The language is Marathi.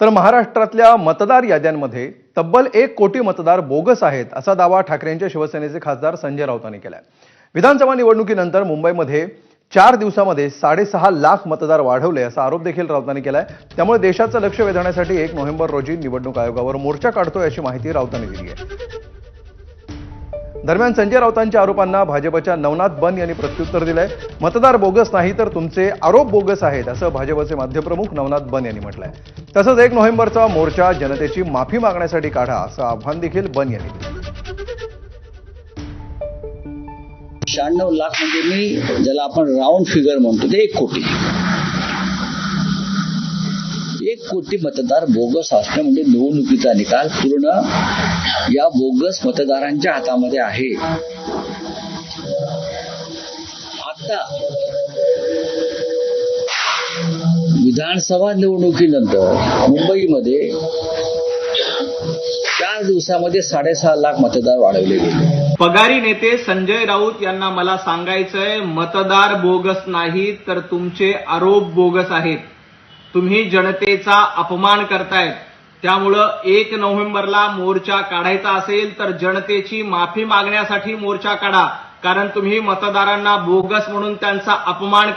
तर महाराष्ट्रातल्या मतदार याद्यांमध्ये तब्बल 1 कोटी मतदार बोगस आहेत असा दावा ठाकरेंच्या शिवसेनेचे खासदार संजय राऊतांनी केलाय। विधानसभा निवडणुकीनंतर मुंबईमध्ये 4 दिवसामध्ये 6.5 लाख मतदार वाढवले असा आरोप देखील राऊतांनी केलाय। त्यामुळे देशाचं लक्ष वेधण्यासाठी 1 नोव्हेंबर रोजी निवडणूक आयोगावर मोर्चा काढतोय अशी माहिती राऊतांनी दिली आहे। दरम्यान संजय राऊतांच्या आरोपांना भाजपच्या नवनाथ बन यांनी प्रत्युत्तर दिलंय। मतदार बोगस नाही तर तुमचे आरोप बोगस आहेत असं भाजपचे माध्यप्रमुख नवनाथ बन यांनी म्हटलंय। तसंच 1 नोव्हेंबरचा मोर्चा जनतेची माफी मागण्यासाठी काढा असं आव्हान देखील बन यांनी दिलं। 96 लाख म्हणजे मी ज्याला आपण राऊंड फिगर म्हणतो ते 1 कोटी 1 कोटी मतदार बोगस असणं म्हणजे निवडणुकीचा निकाल पूर्ण या बोगस मतदारांच्या हातामध्ये आहे। आता विधानसभा निवडणुकीनंतर मुंबईमध्ये 4 दिवसामध्ये 6.5 लाख मतदार वाढवले गेले। पगारी नेते संजय राऊत यांना मला सांगायचंय, मतदार बोगस नाही तर तुमचे आरोप बोगस आहेत। तुम्ही जनतेचा अपमान करतायत। त्यामुळं 1 नोव्हेंबरला मोर्चा काढायचा असेल तर जनतेची माफी मागण्यासाठी मोर्चा काढा, कारण तुम्ही मतदारांना बोगस म्हणून त्यांचा अपमान